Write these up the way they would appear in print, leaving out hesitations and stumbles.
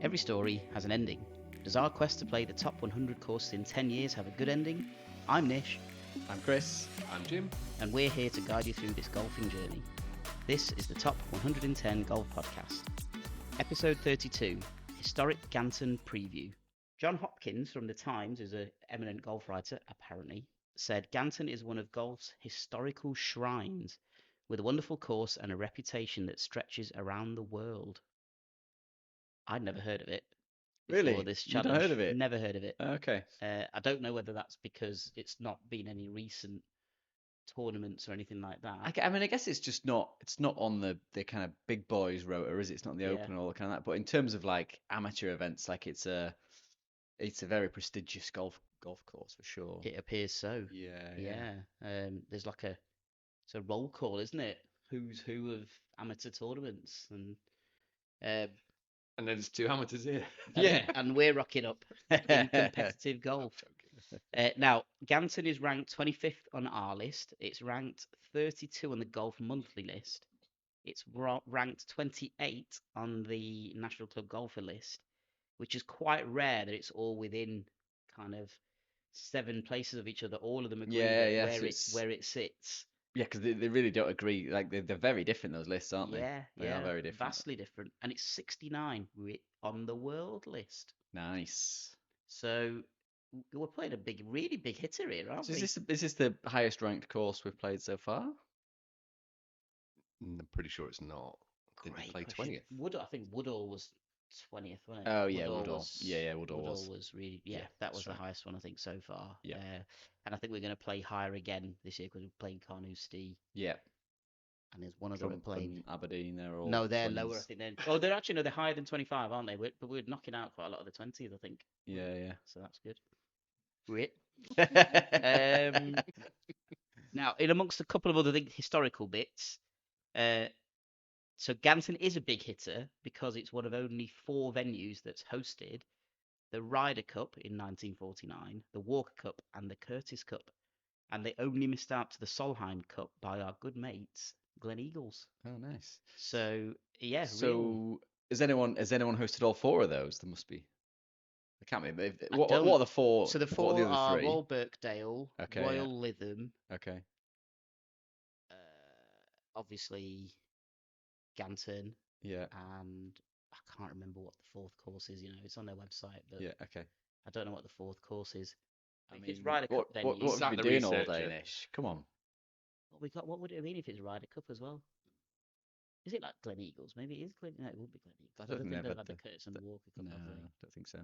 Every story has an ending. Does our quest to play the top 100 courses in 10 years have a good ending? I'm Nish, I'm Chris. I'm Jim. and we're here to guide you through this golfing journey. This is the Top 110 Golf Podcast. Episode 32, Historic Ganton Preview. John Hopkins from The Times, who's an eminent golf writer, apparently, said Ganton is one of golf's historical shrines, with a wonderful course and a reputation that stretches around the world. I'd never heard of it before Really? this You'd not challenge. heard of it? Never heard of it. Okay. I don't know whether that's because it's not been any recent tournaments or anything like that. I mean, I guess it's just not. It's not on the kind of big boys rota, is it? It's not the Yeah. Open and all that kind of that. But in terms of like amateur events, like it's a very prestigious golf course for sure. It appears so. Yeah. There's like it's a roll call, isn't it? Who's who of amateur tournaments, and And then there's two amateurs here. Yeah. and we're rocking up in competitive golf. Now, Ganton is ranked 25th on our list. It's ranked 32 on the Golf Monthly list. It's ranked 28 on the National Club Golfer list, which is quite rare that it's all within kind of 7 places of each other. All of them agree where it sits. Yeah, because they really don't agree. Like they're very different, those lists, aren't they? Yeah, They are very different. vastly different. And it's 69 on the world list. Nice. So we're playing a really big hitter here, aren't So we? is this the highest ranked course we've played so far? I'm pretty sure it's not. Did Great we play question. 20th? I think Woodall was 20th, wasn't it? Oh yeah, Woodall. Was, Yeah, Woodall was. was really, Yeah, that was that's the right. highest one I think so far. Yeah. And I think we're going to play higher again this year because we're playing Carnoustie, Yeah. and there's one other we're Trump playing. and Aberdeen, they're all. No, they're lower. I ones. think they're actually no, they're higher than 25, aren't they? But we're knocking out quite a lot of the 20s, I think. Yeah. So that's good. Um, Now, in amongst a couple of other historical bits, so Ganton is a big hitter because it's one of only 4 venues that's hosted the Ryder Cup in 1949, the Walker Cup, and the Curtis Cup, and they only missed out to the Solheim Cup by our good mates Glen Eagles. Oh, nice. So yeah, So has anyone hosted all 4 of those? There must be. I can't remember. I What don't- are the 4? so the what 4 are the are other 3? Royal Birkdale, Okay, Royal Lytham, Okay. obviously Ganton, Yeah. and I can't remember what the 4th course is. It's on their website, but Yeah. Okay. I don't know what the 4th course is. I If it's mean, Ryder Cup what venues, have you Sat been the doing all research, day, yeah. Nish? Come on. what would it mean if it's Ryder Cup as well? Is it like Glen Eagles? Maybe it is Glen. No, it would be Glen Eagles. I don't think think they've they've had had the the- Curtis and the Walker Cup. No, have I they? don't think so.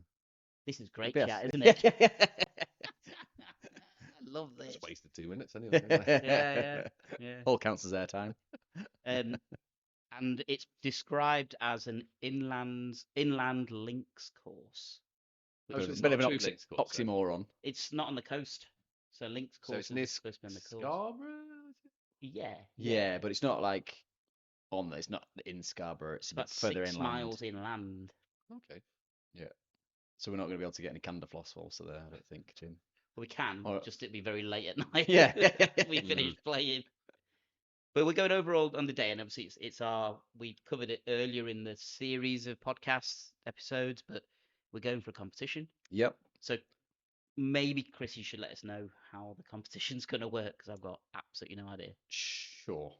This is great Yes. chat, isn't it? I love this. Just wasted 2 minutes anyway. Yeah. All counts as airtime. And it's described as an inland links course. Oh, so It's it's a bit not of a an true links course, then? oxymoron. It's not on the coast, so links So course it's near is supposed to be on the coast. Scarborough? Yeah. Yeah, but it's not like on. It's not in Scarborough. It's a bit About further 6 inland. miles inland. Okay. So we're not going to be able to get any candy floss also there, I don't think, Jim. We can, Or- just it'd be very late at night. Yeah. We finished playing. But we're going overall on the day, and obviously we covered it earlier in the series of podcast episodes, but we're going for a competition. Yep. So maybe Chris, you should let us know how the competition's going to work, because I've got absolutely no idea. Sure.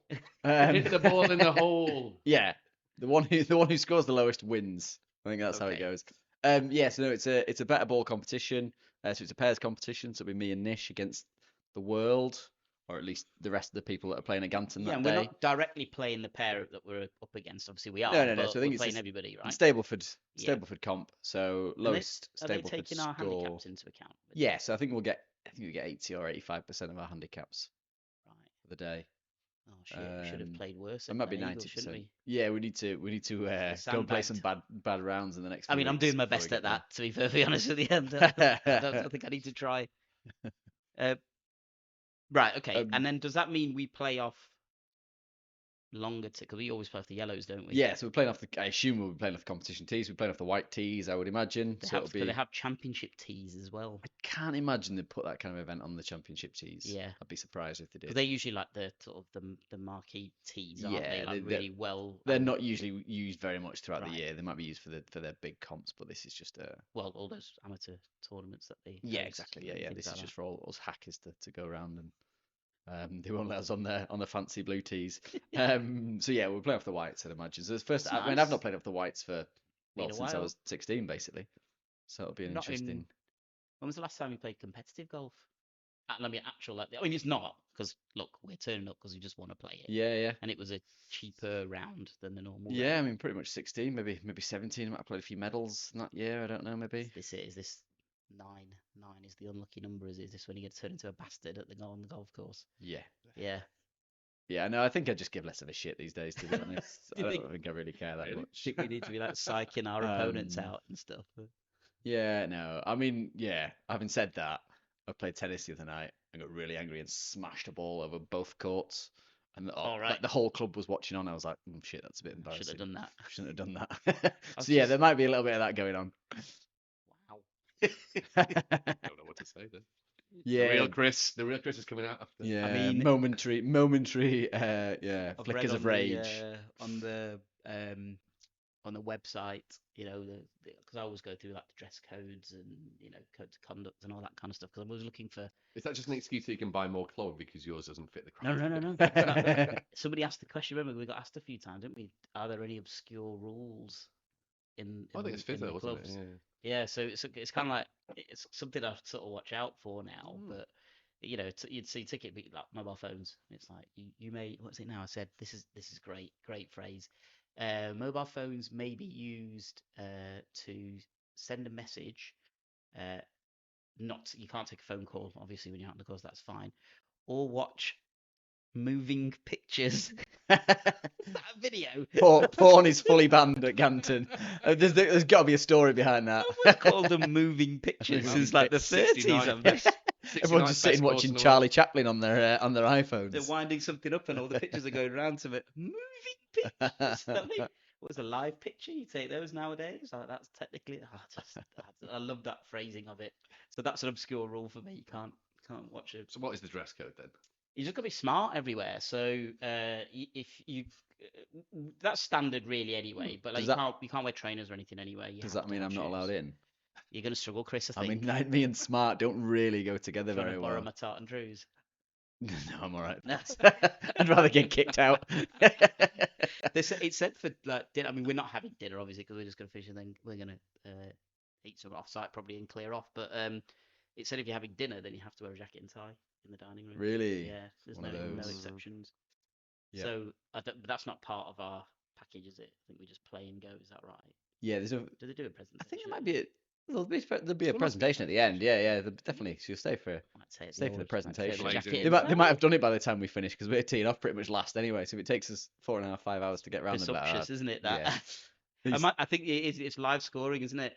Hit the ball in the hole. Yeah, the one who scores the lowest wins. I think that's how it Okay. goes. So no, it's a better ball competition. So it's a pairs competition. So it'll be me and Nish against the world, or at least the rest of the people that are playing at Ganton Yeah, that and day. we're not directly playing the pair that we're up against. Obviously, we are. No. But So I think we're it's playing just- everybody, right? And Stableford Yeah. comp. So And lowest Are they Stableford taking our score. handicaps into account? Yeah, so I think we get 80 or 85% of our handicaps Right. for the day. Oh shit! We should have Um, played worse. It at might be Glen Eagles, 90%. shouldn't we? Yeah, we need to go and play some bad rounds in the next. I few mean, I'm weeks doing my before we best get at there. that. To be perfectly honest with you, I don't think I need to try. Right. Okay. Um, And then does that mean we play off longer because we always play off the yellows, don't we? Yeah, so we're playing off the. I assume we'll be playing off the competition tees. We're playing off the white tees, I would imagine. They So have, it'll but they be. have championship tees as well. I can't imagine they'd put that kind of event on the championship tees. Yeah, I'd be surprised if they because did. they're usually like the sort of the marquee tees, aren't they? Yeah, Like really well. they're not usually used very much throughout the Right. year. They might be used for their big comps, but this is just a. Well, all those amateur tournaments that they. Yeah, host exactly. and Yeah. things This like is that. just for all us hackers to go around and they won't let us on the fancy blue tees. So yeah, we'll play off the whites, I'd imagine. So it's first. That's I mean, I've nice. not played off the whites for Been a since I while. was 16, basically. So it'll be an Not in- interesting. When was the last time you played competitive golf? I mean, actual. Like, I mean, it's not because look, we're turning up because we just want to play it, Yeah, yeah. and it was a cheaper round than the normal. Yeah, I round. mean, pretty much 16, maybe 17. I might have played a few medals in that year. I don't know, maybe. Is this nine? Nine is the unlucky number. Is this when you get turned into a bastard on the golf course? Yeah. Yeah. Yeah, no, I think I just give less of a shit these days, to be honest. Do I you don't think I really care that Really? much. I think we need to be like psyching our opponents Um, out and stuff. Yeah, no. I mean, yeah, having said that, I played tennis the other night and got really angry and smashed a ball over both courts. And All right. like, the whole club was watching on. I was like, shit, that's a bit Should embarrassing. have done that. Shouldn't have done that. was So yeah, just- there might be a little bit of that going on. Wow. Don't know what to say then. Yeah, The real Chris is coming out after. yeah. mean- momentary, yeah, I've flickers read of rage. On the website, you know, because I always go through like the dress codes and codes of conduct and all that kind of stuff. Because I was looking for Is that just an excuse so you can buy more clothes because yours doesn't fit the no. crowd? It's not. Somebody asked the question. Remember, we got asked a few times, didn't we? Are there any obscure rules in? I think it's in the Fizzo, wasn't it? clubs? Yeah. Yeah, so it's kind of like it's something I sort of watch out for now. Mm. But you'd see ticket beat like mobile phones. It's like you may what's it now? I said this is great phrase. Mobile phones may be used to send a message. Not you can't take a phone call obviously when you're out on the course. That's fine. Or watch moving pictures. Is that a video? Porn is fully banned at Ganton. There's got to be a story behind that. We call them moving pictures Moving since like the 30s. haven't they? Everyone's just sitting watching Charlie Chaplin on their iPhones. They're winding something up and all the pictures are going around to it. Moving pictures. I mean, what was a live picture? You take those nowadays? Like, that's technically. I love that phrasing of it. So that's an obscure rule for me. You can't watch it. So what is the dress code then? You just got to be smart everywhere. So if you. That's standard really anyway, but like you can't wear trainers or anything anyway. Does that mean I'm not allowed in? You're gonna struggle, Chris. I I think. mean, me and smart don't really go together Trying very to borrow well. my tartan trews. No, I'm all right. I'd rather get kicked out. It said for like dinner. I mean, we're not having dinner obviously because we're just gonna finish and then we're gonna eat some off-site probably and clear off. But it said if you're having dinner, then you have to wear a jacket and tie in the dining room. Really? Yeah, there's One of no those. exceptions. Yeah. So but that's not part of our package, is it? I think we just play and go. Is that right? Yeah, Do they do a presentation? I think there might be there'll be a There must be a presentation at the end. Yeah, definitely. So you'll stay for Might say stay for the presentation. Like, jacket They might have done it by the time we finish because we're teeing off pretty much last anyway. So if it takes us 4.5, 5 hours to get round the bar. Presumptuous, isn't it? That Yeah. I think it's live scoring, isn't it?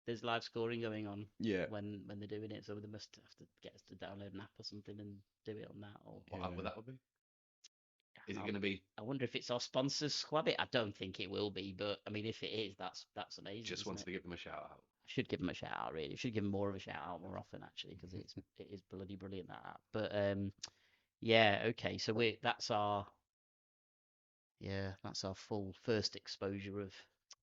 There's live scoring going on Yeah. when they're doing it, so they must have to get us to download an app or something and do it on that. Or What app would that be? Is it I'll- going to be I wonder if it's our sponsors squab it. I don't think it will be, but I mean, if it is, that's amazing. just isn't wanted it? to give them a shout out? I should give them a shout out, really. I should give them more of a shout out more often, actually, because it is bloody brilliant, that app. But yeah, okay. So that's our full first exposure of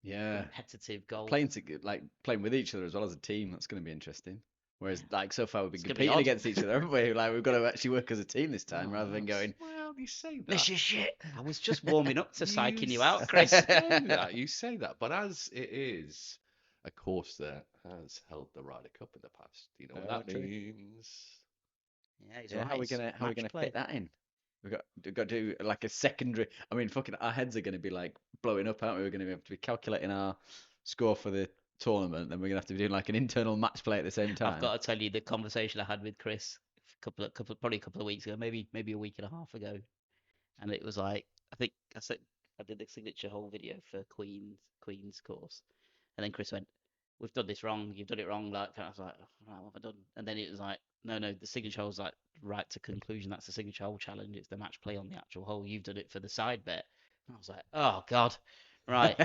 Yeah. competitive golf. Playing with each other as well as a team. That's going to be interesting. Whereas like so far we've been It's gonna be competing odd. against each other, haven't we? Like we've got to actually work as a team this time rather than going. Well, you say that. This is shit. I was just warming up to psyching you out, say Chris. that, you say that, but as it is a course that has held the Ryder Cup in the past, you know what that true. means? Yeah, he's Yeah, right. how are we Match gonna play. fit that in? We've got to do like a secondary. I mean, fucking our heads are going to be like blowing up, aren't we? We're going to have to be calculating our score for the tournament, then we're going to have to be doing like an internal match play at the same time. I've got to tell you the conversation I had with Chris probably a couple of weeks ago, maybe a week and a half ago, and it was like I think I did the signature hole video for Queen's course, and then Chris went, "We've done this wrong. You've done it wrong." Like I was like, oh, "What have I done?" And then it was like, "No, the signature hole's like right to conclusion. That's the signature hole challenge. It's the match play on the actual hole. You've done it for the side bet." I was like, oh God. Right.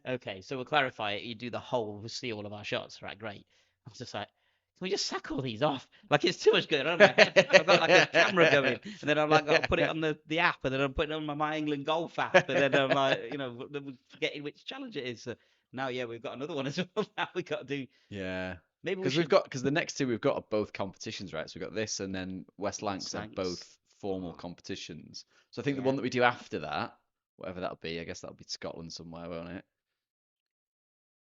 Okay. So we'll clarify it. You do the whole, we'll see all of our shots. Right. Great. I was just like, can we just sack all these off? Like it's too much going on in my head. I've got like a camera going, and then I'm like, got to put it on the app, and then I'm putting it on my England Golf app, and then I'm like, then we're forgetting which challenge it is. So now, yeah, we've got another one as well. Now we got to do. Yeah. Maybe we Because should. the next two we've got are both competitions, right? So we've got this and then West Lancs are Lancs. both formal Oh. competitions. So I think the Yeah. one that we do after that, whatever that'll be, I guess that'll be Scotland somewhere, won't it?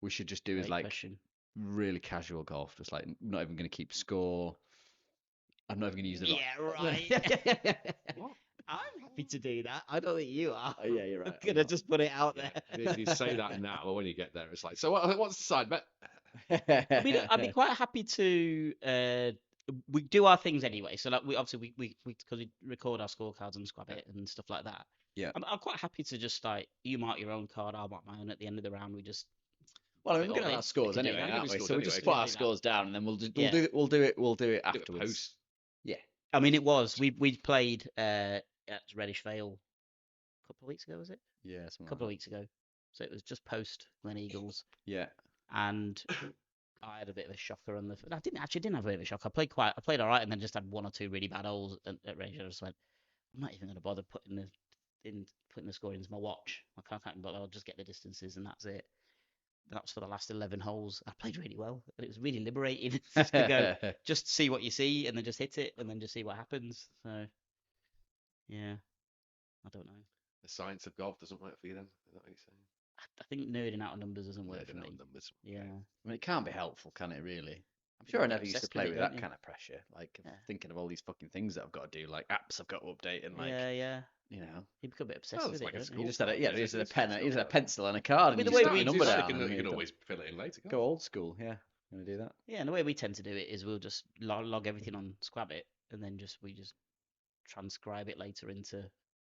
We should just do is Great like question. really casual golf, just like not even going to keep score. I'm not even going to use the Yeah, right. What? I'm happy to do that. I don't think you are. Oh, yeah, you're right. I'm I'm gonna not. just put it out Yeah. there. You say that now, but when you get there, it's like, so what's the side bet? I mean, I'd be quite happy to. We do our things anyway. So like we obviously we because we record our scorecards and squab it and stuff like that. Yeah. I'm quite happy to just like you mark your own card, I'll mark my own. At the end of the round, we just. Well, I pop mean, it we're all going to in. have our scores We can do anyway, that. aren't we? scores So we'll anyway, just yeah. put our Do that. scores down, and then we'll Yeah. do it Do it afterwards. post. Yeah. I mean, it was we played at Reddish Vale a couple of weeks ago, was it? Yeah, A something couple of like weeks ago. So it was just post Glen Eagles, that. Yeah. and I had a bit of a shocker on the. I didn't have a bit of a shock. I played all right, and then just had one or two really bad holes at range. I just went, I'm not even going to bother putting the score into my watch. I can't bother. I'll just get the distances, and that's it. That was for the last 11 holes. I played really well, and it was really liberating just to go, just see what you see, and then just hit it, and then just see what happens. So, yeah, I don't know. The science of golf doesn't work for you then? Is that what you're saying? I think nerding out on numbers doesn't work Yeah, for no me. numbers. Yeah. I mean, it can't be helpful, can it? Really? I'm You sure I get never used to obsessed with play it, with don't that you? kind of pressure, like Yeah. thinking of all these fucking things that I've got to do, like apps I've got to update, and like Yeah. you know, You become a bit obsessed Well, with it's it, like a don't school you? you just had a card, yeah, isn't you it? just had a It's pen, just you just had a got- pencil and a card, mean, and the you way just we put your do number it- down, you and can you're always fill it in later. go old school. Yeah, gonna do that. Yeah, and the way we tend to do it is we'll just log everything on Squabbit, and then we just transcribe it later into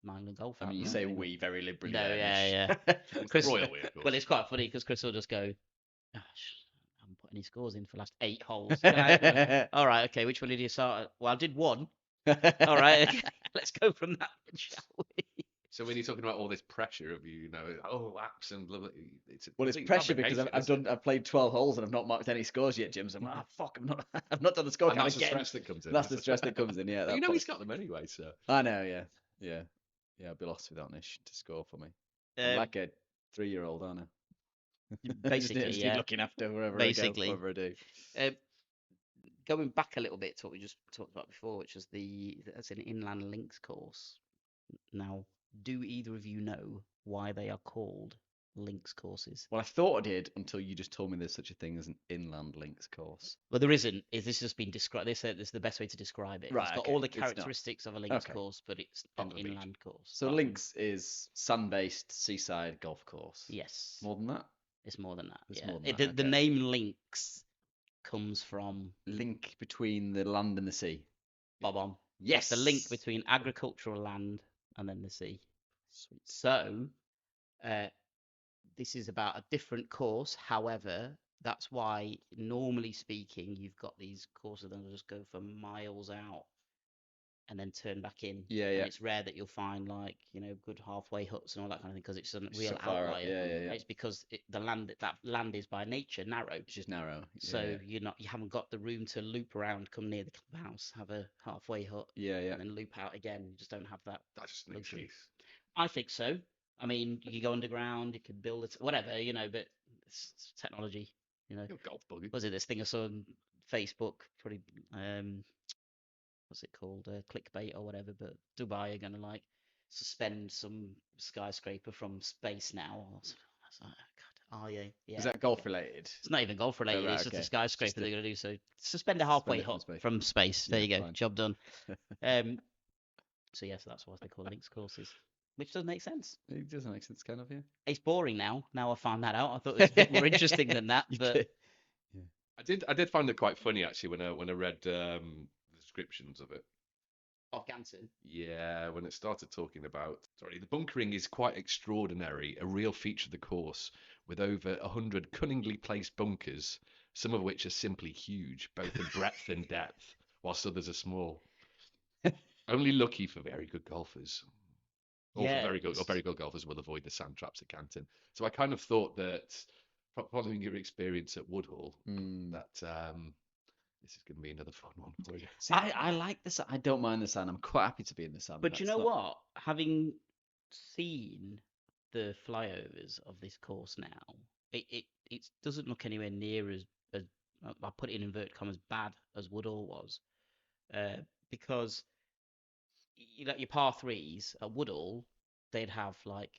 Mind and Golf I app, mean, you don't say we? we very liberally. No, there, yeah. Nish. Chris, Royal we, of course. well, it's quite funny because Chris will just go, "Gosh, I haven't put any scores in for the last 8 holes." All right, okay, which one did you start at? Well, I did one. All right, okay, let's go from that, shall we? So when you're talking about all this pressure of apps and blah, blah, it's a Well, it's complete pressure because fabrication, isn't it? I've played 12 holes and I've not marked any scores yet, Jim. So I'm like, oh, fuck, I've not done the score And count that's the again. stress that comes in. That's the stress that comes in. Yeah, But that you know point. he's got them anyway, so I know. Yeah. I'd be lost without Nish to score for me. I'm like a 3-year-old, aren't I? Basically, just need yeah. looking after wherever Basically. I go, whatever I do. Uh, going back a little bit to what we just talked about before, which was that's an inland links course. Now, do either of you know why they are called links courses? Well, I thought I did until you just told me there's such a thing as an inland links course. Well, there isn't. This has just been described. This is the best way to describe it. Right, It's got okay, all the it's not. characteristics of a links Okay. course, but it's On an the beach. inland course. So links is sun-based seaside golf course. Yes, More than that? it's more than that. It's Yeah, more than The that, okay. name links comes from Link between the land and the sea. Bob on. Yes. The link between agricultural land and then the sea. Sweet. So, this is about a different course. However, that's why, normally speaking, you've got these courses that just go for miles out and then turn back in. Yeah. And it's rare that you'll find good halfway huts and all that kind of thing because it's a real so far out. outlier. Yeah. It's because that land is by nature narrow. It's just narrow. So you haven't got the room to loop around, come near the clubhouse, have a halfway hut, Yeah. and then loop out again. You just don't have that. that's just an Luxury. excuse. I think so. I mean, you can go underground, you can build it, whatever, but it's technology, You're a golf buggy. Was it this thing I saw on Facebook? Probably, what's it called? Clickbait or whatever. But Dubai are gonna suspend some skyscraper from space now. I was like, God, are you? Yeah. Is that golf related? It's not even golf related. right, It's just okay. a skyscraper Just they're gonna do. So suspend a halfway it from hut space. from space. There Yeah, you go. fine. Job done. So yes, that's why they call links courses, which does make sense. It doesn't make sense, kind of, yeah. It's boring now. Now I found that out. I thought it was a bit more interesting than that. You But did. I did find it quite funny actually when I read the descriptions of it. of Ganton. Yeah, when it started talking about, the bunkering is quite extraordinary, a real feature of the course, with over 100 cunningly placed bunkers, some of which are simply huge, both in breadth and depth, whilst others are small. Only lucky for very good golfers. Or Yeah, for very good golfers will avoid the sand traps at Ganton. So I kind of thought that following your experience at Woodhall, that this is going to be another fun one for you. See, I like this. I don't mind the sand. I'm quite happy to be in the sand. But you That's know not- what? Having seen the flyovers of this course now, it doesn't look anywhere near as I put it in inverted commas bad as Woodall was, because your par threes at Woodall, they'd have like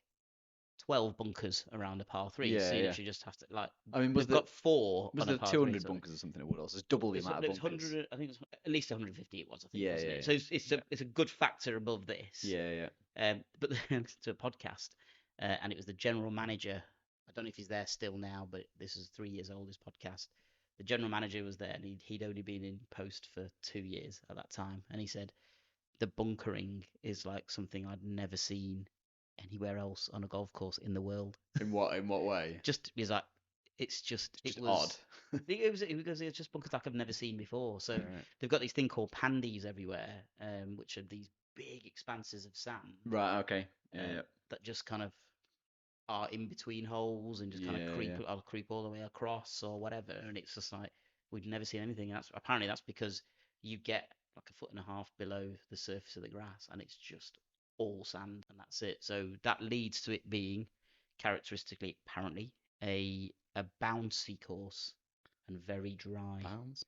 12 bunkers around a par three, so you Yeah. literally just have to like. I mean, We've got 4 was on a there par 200 three, bunkers or something at Woodall? It's double the amount of It's bunkers. 100. I think it's at least 150. It was, I think, Yeah, wasn't yeah, it? So it's a good factor above this. Yeah. But then I listened to a podcast, and it was the general manager. I don't know if he's there still now, but this is 3 years old. This podcast. The general manager was there, and he'd only been in post for 2 years at that time, and he said the bunkering is like something I'd never seen anywhere else on a golf course in the world. In what way? Just he's like, it's just it Just was odd. it was because it's just bunkers like I've never seen before. So Right. they've got these thing called pandies everywhere, which are these big expanses of sand Right. Okay. Yeah. uh, that just kind of are in between holes and just kind of Yeah. I'll creep all the way across or whatever. And it's just like we've never seen anything. And that's because you get like a foot and a half below the surface of the grass, and it's just all sand, and that's it. So that leads to it being characteristically, apparently, a bouncy course and very dry. Bounce.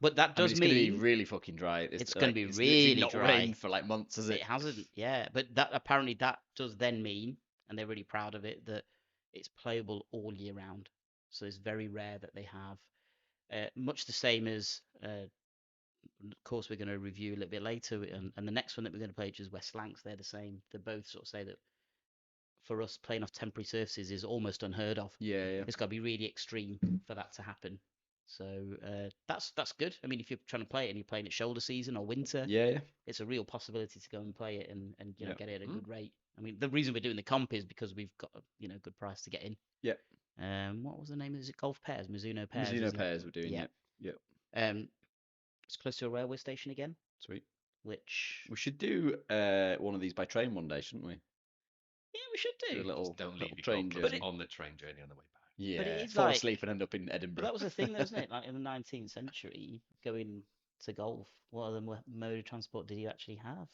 But that I mean, does it's going to be mean really fucking dry. it's gonna be literally really not dry. rained for like months, has it it? hasn't, yeah. But that apparently that does then mean, and they're really proud of it, that it's playable all year round. So it's very rare that they have, much the same as, of course, we're going to review a little bit later, and the next one that we're going to play, which is West Lancs, they're the same. They both sort of say that for us, playing off temporary surfaces is almost unheard of. Yeah. It's got to be really extreme for that to happen. So that's good. I mean, if you're trying to play it and you're playing it shoulder season or winter, Yeah. it's a real possibility to go and play it and Yeah. get it at a good rate. I mean, the reason we're doing the comp is because we've got a good price to get in. Yeah. What was the name? Is it Golf Pairs? Mizuno Pairs. Mizuno isn't it? pairs we're doing. Yeah. Yeah. It's close to a railway station again, Sweet. which We should do one of these by train one day, shouldn't we? yeah, we should Do a do. little, Just don't leave little your train golf clubs journey. on the train journey on the way back. Yeah. But it is Fall like- asleep and end up in But Edinburgh. that was the thing, though, isn't it? Like in the 19th century, going to golf, what other mode of transport did you actually have?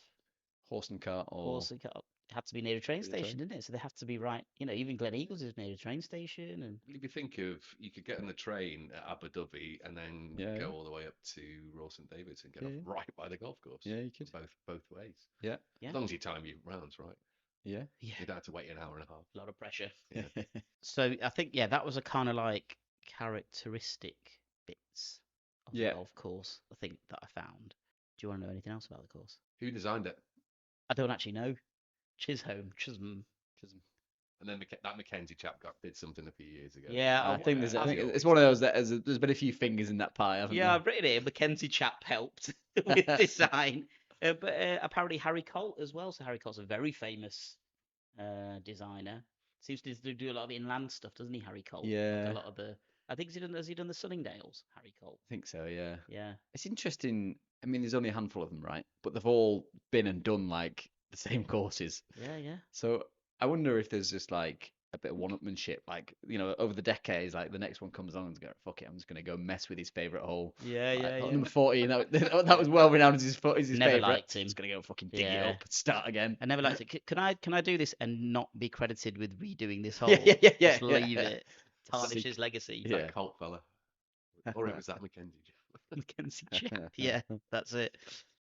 Horse and cart or Horse and cart. It had to be near a train Near a train. station, didn't it? So they have to be right. Even Glen Eagles is near a train station, and If you think of, you could get on the train at Abu Dhabi and then Yeah, go yeah. all the way up to Royal St David's and get Yeah, off yeah. right by the golf course. Yeah, you could. Both ways. Yeah. Yeah. As long as you time your rounds right. Yeah. yeah, You don't have to wait an hour and a half. a lot of pressure. Yeah. So I think that was a kind of like characteristic bits of Yeah. the golf course. I think that I found. Do you want to know anything else about the course? Who designed it? I don't actually know. Chisholm. And then that Mackenzie chap did something a few years ago. Yeah, I think as I think he it's always one of those that there's been a few fingers in that pie, haven't Yeah, there? I've written it. Mackenzie chap helped with design, but apparently Harry Colt as well. So Harry Colt's a very famous designer. Seems to do a lot of inland stuff, doesn't he, Harry Colt? Like Yeah. a lot of the. I think has he done the Sunningdales, Harry Colt? I think so, yeah. Yeah. It's interesting. I mean, there's only a handful of them, right? But they've all been and done like the same courses. Yeah. So I wonder if there's just like a bit of one-upmanship, like over the decades, like the next one comes on and go, fuck it, I'm just gonna go mess with his favorite hole. Yeah, Like, Number 40, that was well renowned as his Never favorite. liked him. Just gonna go fucking dig it Yeah. up, start again. I never liked it. Can I do this and not be credited with redoing this whole? Yeah. Just leave it. Tarnish Seek- his legacy. That Yeah. Colt fella. Or it was that Mackenzie chap. Mackenzie chap. Yeah, that's it.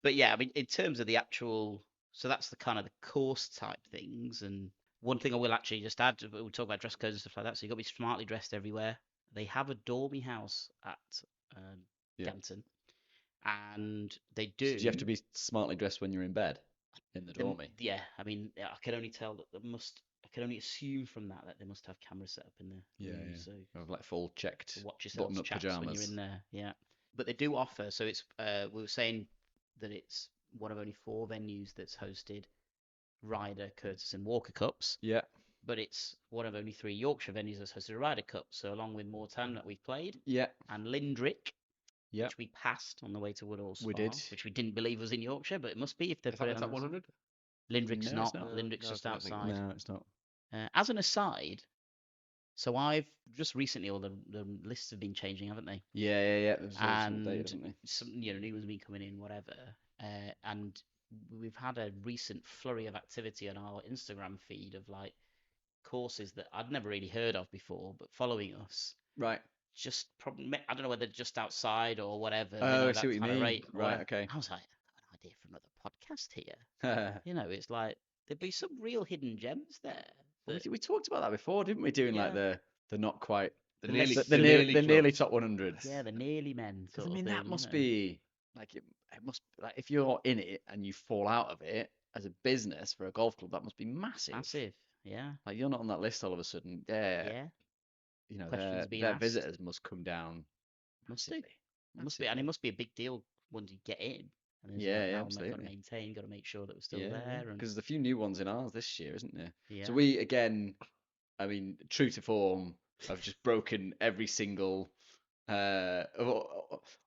But yeah, I mean, in terms of the actual, so that's the kind of the course type things. And one thing I will actually just add, we'll talk about dress codes and stuff like that. So you've got to be smartly dressed everywhere. They have a dormy house at Yeah. Ganton, and they So do. do you have to be smartly dressed when you're in bed in the dormy? Yeah, I mean, I can only tell that I can only assume from that they must have cameras set up in there. Yeah, room, yeah. So Have like full checked to watch yourselves button-up chaps when you're pajamas. in there. Yeah, but they do offer. So it's we were saying that it's one of only 4 venues that's hosted Ryder, Curtis, and Walker Cups. Yeah. But it's one of only 3 Yorkshire venues that's hosted a Ryder Cup. So along with Moreton that we've played Yeah. and Lindrick, Yeah, which we passed on the way to Woodall Spa, we did. which we didn't believe was in Yorkshire, but it must be if they Is put that it the on top the 100? Lindrick's No, it's not. not. Lindrick's No, just I don't think outside. No, it's not. As an aside, so I've just recently, all the lists have been changing, haven't they? Yeah. There's always some data, And haven't they? some, new ones been coming in, whatever. And we've had a recent flurry of activity on our Instagram feed of like courses that I'd never really heard of before, but following us, Right. just probably, I don't know whether just outside or whatever, Oh, I that see what you kind of mean. rate. Or Right, whatever. okay. I was like, I've got an idea for another podcast here. It's like there'd be some real hidden gems there. We talked about that before, didn't we? Doing like Yeah. the not quite The nearly- the nearly clubs. top 100. Yeah, the nearly men. Because Sort I mean of that thing, must be like it must like if you're in it and you fall out of it as a business for a golf club, that must be massive. massive. Yeah. Like you're not on that list all of a sudden. Yeah. You know, Questions being their asked. visitors must come down Must massively. do. It must be, and it must be a big deal once you get in. And it's Yeah, like, yeah, now I've got absolutely. to maintain, got to make sure that we're still Yeah, there. And because there's a few new ones in ours this year, isn't there? yeah. So we again, I mean, true to form, have just broken every single.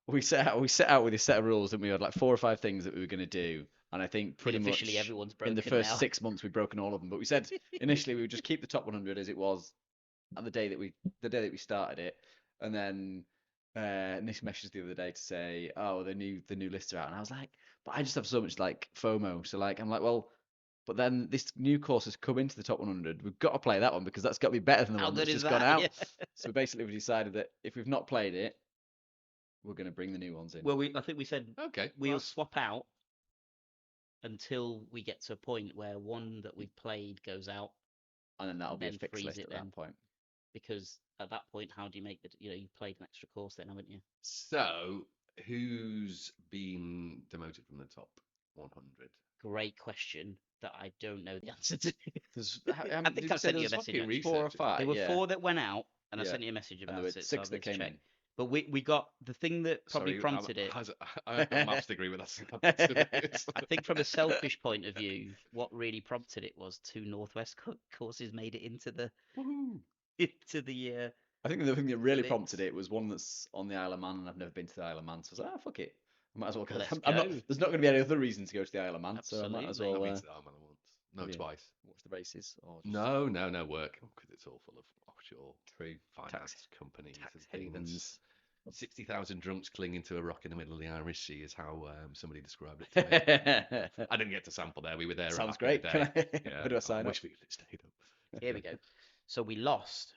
We set out with a set of rules, and we had like 4 or 5 things that we were going to do, and I think pretty officially much everyone's in the broken first now. 6 months we've broken all of them. But we said initially we would just keep the top 100 as it was at the day that we started it, and then Nick messaged the other day to say, oh, the new lists are out, and I was like, but I just have so much like FOMO, so like I'm like, well, but then this new course has come into the top 100. We've got to play that one because that's got to be better than the How one that's good is just gone that? out. Yeah. So basically, we decided that if we've not played it, we're going to bring the new ones in. Well, I think we said Okay. we'll well, swap out until we get to a point where one that we've played goes out, And then that'll be a then fixed freeze list it at then. that point. because at that point, how do you make you played an extra course then, haven't you? So, who's been demoted from the top 100? Great question that I don't know the answer to. There's, I did think you I say sent you a there's message. fucking actually. 4 or research. 5? There were yeah. 4 that went out, and I Yeah. sent you a message And about there were it. 6 so I'll that need to came check. in. But we got the thing that probably Sorry, prompted it. I've got a maths degree, but that's not I think from a selfish point of view, what really prompted it was 2 Northwest courses made it into the Woohoo. I think the thing that really Mix. prompted it was one that's on the Isle of Man, and I've never been to the Isle of Man, so I was like, fuck it. I might as well go. Let's I'm not, go. there's not going to be any other reason to go to the Isle of Man, so I might as Absolutely. well I've been to the Armada once. No, have you? twice. watch the races. Or just No, work. Because it's all full of offshore True. finance companies Tax and things. havens. 60,000 drunks clinging to a rock in the middle of the Irish Sea is how somebody described it to me. I didn't get to sample there. We were there. Sounds back in great. the Can day. I, Yeah, where do I sign up? wish we could stayed up. Here we go. So we lost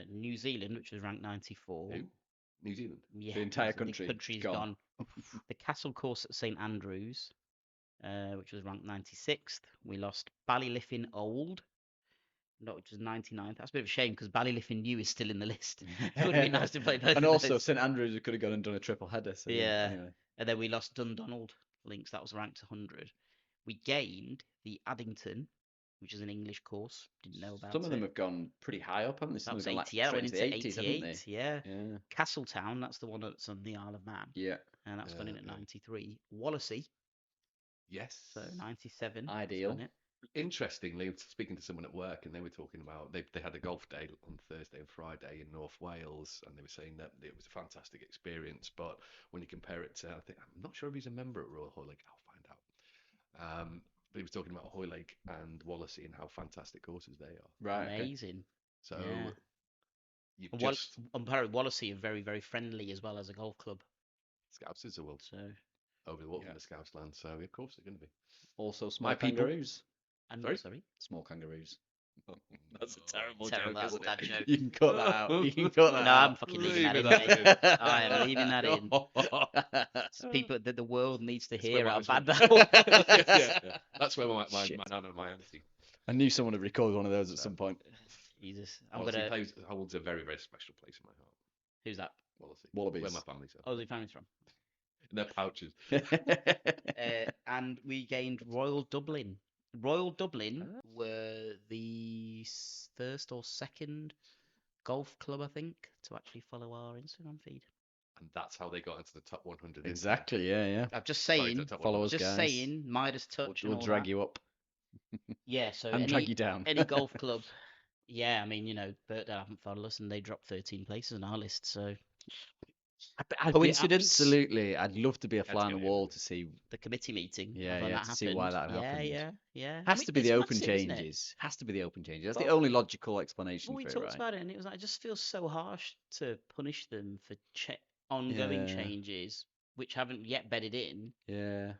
New Zealand, which was ranked 94. Who? New Zealand. Yeah, The entire the country country's gone. The Castle Course at St Andrews, which was ranked 96th. We lost Ballyliffin Old, which was 99th. That's a bit of a shame because Ballyliffin New is still in the list. It would have been nice to play both And of also those. St Andrews, we could have gone and done a triple header. So Yeah. Anyway. And then we lost Dundonald Links. That was ranked 100. We gained the Addington, which is an English course. Didn't know about Some of them it. have gone pretty high up, haven't they? That Some was have gone 80. Yeah, straight went into into the 80s, haven't 88. Yeah. they? Yeah. Castletown, that's the one that's on the Isle of Man. Yeah. And that's gone in at Okay. 93. Wallasey, Yes. so 97. that's Ideal. done it. Interestingly, speaking to someone at work, and they were talking about they had a golf day on Thursday and Friday in North Wales, and they were saying that it was a fantastic experience. But when you compare it to, I'm not sure if he's a member at Royal Hoylake. I'll find out. But he was talking about Hoylake and Wallasey and how fantastic courses they are. Right. Okay. Amazing. So Yeah. you've And just Wallasey are very, very friendly as well as a golf club. Scousers are well So, over the water Yeah. from the Scouse land, so of course they're going to be. Also, small My people. kangaroos. and Sorry? sorry, Small kangaroos. That's a Oh, terrible terrible joke. dad Isn't it? joke. You can cut that out. You can cut that No, out. I'm fucking leaving that in. Leaving that mate. I am leaving that in. It's people that the world needs to It's hear where how my- bad that was. yeah. That's where my Shit. nana and my auntie. I knew someone had recorded one of those at some point. Jesus, I'm Wallasey gonna. holds a very, very special place in my heart. Who's that? Wallasey. Wallabies. Where my family's at. Oh, the family's from. In their pouches. And we gained Royal Dublin. Royal Dublin were the first or second golf club, I think, to actually follow our Instagram feed. And that's how they got into the top 100. Exactly. Yeah. I'm just Sorry, saying, the top Follow 100. us, just guys. saying, Midas touch We'll and all drag that. you up Yeah, so and drag you down. any golf club. Yeah, I mean, Birkdale haven't followed us and they dropped 13 places on our list, so I'd Coincidence? Absolutely. I'd love to be a to fly on go the in. wall to see. The committee meeting Yeah, of when yeah, that to happened. see why that yeah, happened. yeah. Has to be the open massive, isn't it? changes. Has to be the open changes. That's Well, the only logical explanation Well, we for it, talked right? about it, and it was like, it just feels so harsh to punish them for ongoing Yeah. changes which haven't yet bedded in Yeah.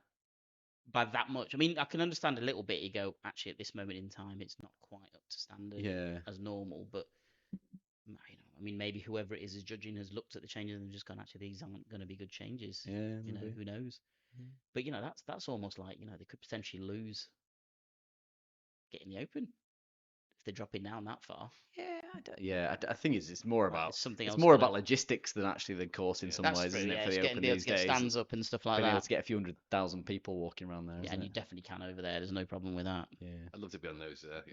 by that much. I mean, I can understand a little bit. You go, actually, at this moment in time, it's not quite up to standard Yeah. as normal, but I mean, maybe whoever it is judging has looked at the changes and just gone, actually, these aren't going to be good changes. Yeah. Who knows? But that's almost like they could potentially lose getting the Open if they're dropping down that far. I think it's more Well, about it's something it's else more gotta- about logistics than actually the course in some That's ways, true. isn't it? Yeah, For it's the getting Open be able these to get days, stands up and stuff like being able that. to get a few 100,000 people walking around there. Yeah, isn't and you it? definitely can over there. There's no problem with that. Yeah. I'd love to be on those, those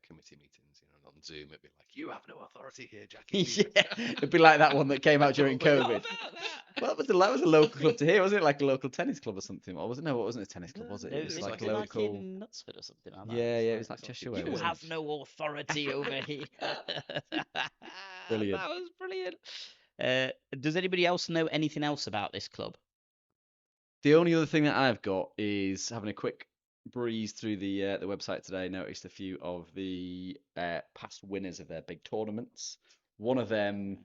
committee meetings, on Zoom. It'd be like, you have no authority here, Jackie. Yeah, it'd be like that one that came out during What COVID. about that? Well, that was a local club to here, wasn't it? Like a local tennis club or something? Or was it? No, it wasn't a tennis club, was it? No, It was isn't like it a like local. in Knutsford or something like that? Yeah, It's yeah, it was like it's like Cheshire a Way. You wasn't have it? no authority over here. Brilliant. That was brilliant. Does anybody else know anything else about this club? The only other thing that I've got is having a quick breeze through the website today. Noticed a few of the past winners of their big tournaments. One of them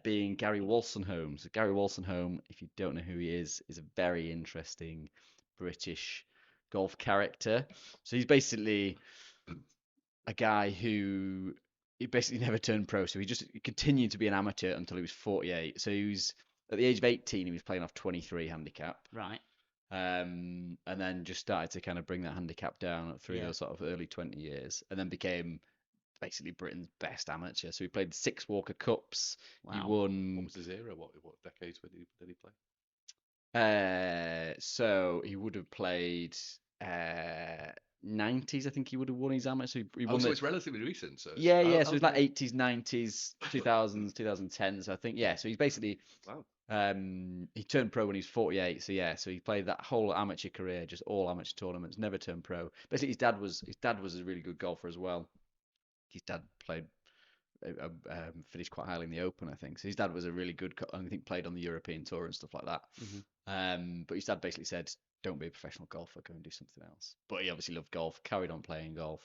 being Gary Wolstenholme. So Gary Wolstenholme, if you don't know who he is a very interesting British golf character. So he's basically a guy who he basically never turned pro. So he continued to be an amateur until he was 48. So he was at the age of 18, he was playing off 23 handicap. Right. And then just started to kind of bring that handicap down through Yeah. those sort of early 20 years, and then became basically Britain's best amateur. So he played 6 Walker Cups. He Wow. What won. was his era? What decades did he play? So he would have played 90s. I think he would have won his amateur. So he won So the, it's relatively recent. So it's, yeah, yeah. So it's like okay. 80s, 90s, 2000s, 2010s. So I think, yeah. So he's basically Wow. he turned pro when he was 48. So yeah, so he played that whole amateur career, just all amateur tournaments, never turned pro. Basically, his dad was a really good golfer as well. His dad played finished quite highly in the Open, I think. So his dad was a really good, I think played on the European Tour and stuff like that. But his dad basically said, "Don't be a professional golfer, go and do something else." But he obviously loved golf, carried on playing golf,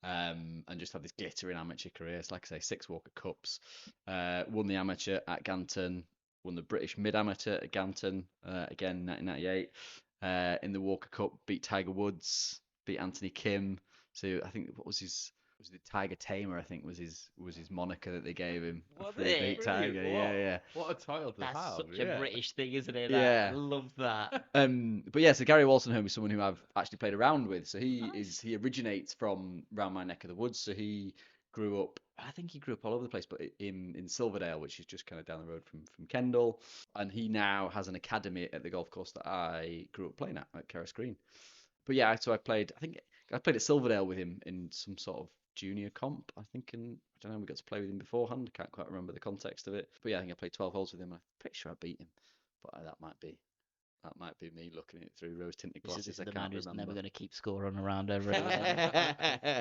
and just had this glittering amateur career. So like I say, 6 Walker Cups, won the amateur at Ganton, won the British Mid Amateur at Ganton, again 1998. In the Walker Cup, beat Tiger Woods, beat Anthony Kim. So I think what was the Tiger Tamer? I think was his moniker that they gave him after he beat Tiger. Brilliant. Yeah, yeah. What a title to That's have. such yeah. a British thing, isn't it? Yeah. I love that. But yeah, so Gary Wolstenholme is someone who I've actually played around with. So Nice. he originates from around my neck of the woods. So he grew up, I think he grew up all over the place, but in Silverdale, which is just kind of down the road from Kendal. And he now has an academy at the golf course that I grew up playing at Kerris Green. But yeah, so I played at Silverdale with him in some sort of junior comp, I think, and I don't know, we got to play with him beforehand. I can't quite remember the context of it. But yeah, I think I played 12 holes with him. I'm pretty sure I beat him. But that might be me looking at it through rose-tinted This glasses. is I the can't man who's remember. never going to keep score on a round ever.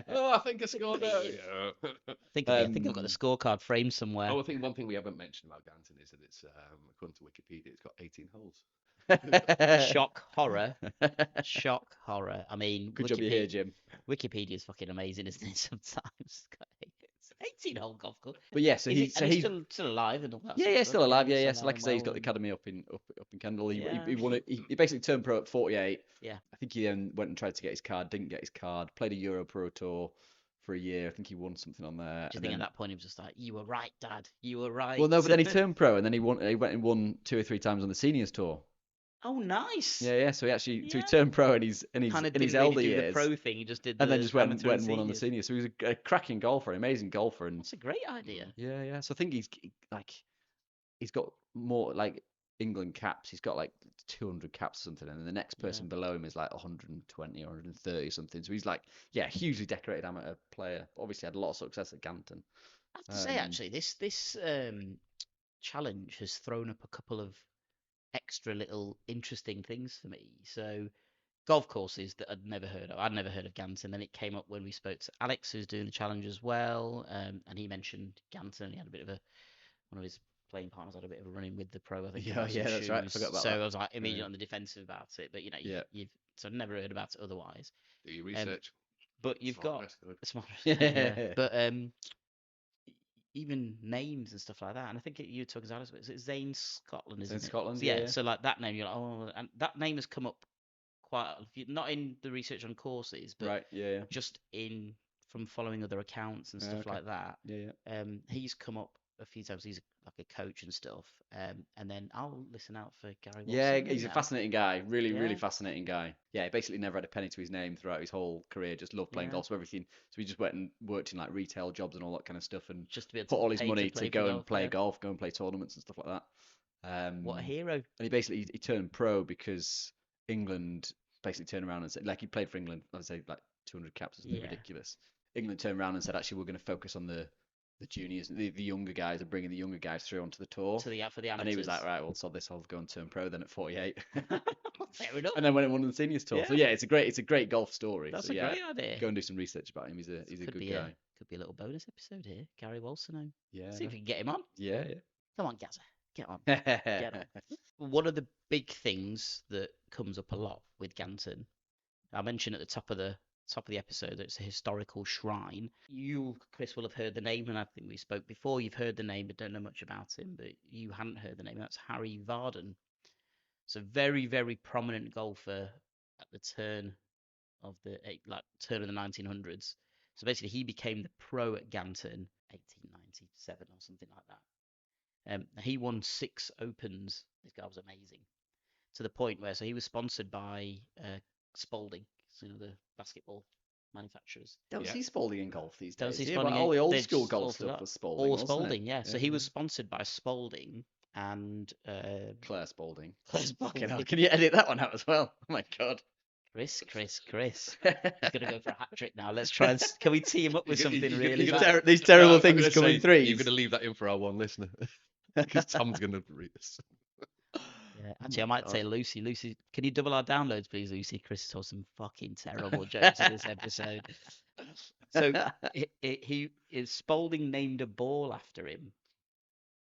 Oh, I think I scored out. Yeah. I think I've got the scorecard framed somewhere. Oh, I think one thing we haven't mentioned about Ganton is that it's, according to Wikipedia, it's got 18 holes. Shock horror. Shock horror. I mean, Good job you're here, Jim. Wikipedia's fucking amazing, isn't it? Sometimes. It's 18-hole golf club. But yeah, so he's still alive and all that. yeah, sort of still stuff, alive. he's Yeah, yeah. still So like I say, he's got the alive academy up in Kendal. He Yeah. won it. He basically turned pro at 48. Yeah. I think he then went and tried to get his card, didn't get his card. Played a Euro Pro Tour for a year. I think he won something on there. Do you think at that point he was just like, "You were right, Dad. You were right." Well, no, but then he turned pro, and then he went and won 2 or 3 times on the seniors tour. Oh, nice. Yeah, yeah. So he actually Yeah. turned pro in his Kind of in his didn't elder really do years, the pro thing. He just did. and then just went amateur and won on the seniors. seniors. So he was a cracking golfer, amazing golfer, and That's a great idea. yeah, yeah. So I think he's got more like England caps. He's got like 200 caps or something, and then the next person below him is like 120 or 130 something. So he's like, yeah, hugely decorated amateur player. Obviously had a lot of success at Ganton. I have to say, actually, this challenge has thrown up a couple of extra little interesting things for me. So golf courses that I'd never heard of. I'd never heard of Ganton. Then it came up when we spoke to Alex, who's doing the challenge as well, and he mentioned Ganton. He had a bit of one of his playing partners had a bit of a run-in with the pro, I think, Yeah, about some yeah, that's right. I shoes. forgot about so that. I was like immediately Yeah. on the defensive about it. But Yeah. you've so I've never heard about it otherwise. Do your research. But you've Smart got dress code. a smart dress code, yeah. But even names and stuff like that. And I think you took us out. Is it Zane Scotland? Isn't In it? Scotland, So, yeah. So like that name, you're like, oh, and that name has come up quite not in the research on courses, but Right, yeah. just in from following other accounts and stuff Okay. like that. Yeah. He's come up a few times. He's like a coach and stuff. And then I'll listen out for Gary Watson. Yeah, he's a fascinating guy. Really, really Yeah. fascinating guy. Yeah, he basically never had a penny to his name throughout his whole career. Just loved playing Yeah. golf, so everything. So he just went and worked in like retail jobs and all that kind of stuff, and Just to be able put to all his pay money play to for go and golf, play yeah. golf, go and play tournaments and stuff like that. What a hero. And he basically he turned pro because England basically turned around and said, like, he played for England, I'd say like 200 caps or something Yeah. ridiculous. England turned around and said, actually, we're going to focus on the juniors, the younger guys, and bringing the younger guys through onto the tour. For the amateurs. And he was like, right, well, sod this, I'll go and turn pro then at 48. Fair enough. And then went and won the seniors tour. So Yeah. yeah, it's a great golf story. That's so, a yeah, great idea. go and do some research about him. He's a Could good be guy. Could be a little bonus episode here. Gary Walsano. Yeah. See if we can get him on. Yeah. Come on, Gazza. Get on. Yeah. Get on. One of the big things that comes up a lot with Ganton, I mentioned at the top of the episode that it's a historical shrine. You, Chris, will have heard the name, and I think we spoke before. You've heard the name, but don't know much about him. But you hadn't heard the name. That's Harry Varden. It's a very, very prominent golfer at the turn of the 1900s. So basically, he became the pro at Ganton 1897 or something like that. He won 6 Opens. This guy was amazing. To the point where, so he was sponsored by Spalding, so the basketball manufacturers. Don't see Spalding in golf these Don't days. see Yeah, Spalding but in- all the old they school just golf altered stuff that. was Spalding. All wasn't it? Spalding, yeah. So he was sponsored by Spalding and Claire Spalding. Claire Fucking hell, Spalding. can you edit that one out as well? Oh my god. Chris. He's gonna go for a hat trick now. Let's try and can we tee him up with something really bad? These terrible I'm things gonna come in say threes. You're going to leave that in for our one listener. Because Tom's going to read this. Yeah, actually, I might God. say Lucy. Lucy, can you double our downloads, please, Lucy? Chris told some fucking terrible jokes in this episode. So he is Spalding named a ball after him.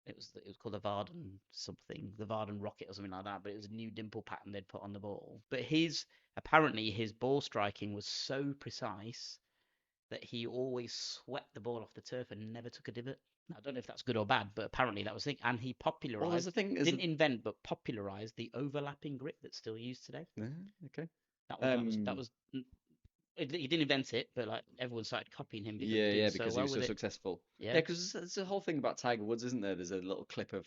It was called the Varden something, the Varden rocket or something like that. But it was a new dimple pattern they'd put on the ball. But apparently his ball striking was so precise that he always swept the ball off the turf and never took a divot. Now, I don't know if that's good or bad, but apparently that was the thing. And he popularized. Well, there's the thing. Didn't invent, but popularized the overlapping grip that's still used today. Okay. That was. He didn't invent it, but like everyone started copying him. Because Yeah, he did because so he was well so with it. successful. Yeah. Yeah, because there's a whole thing about Tiger Woods, isn't there? There's a little clip of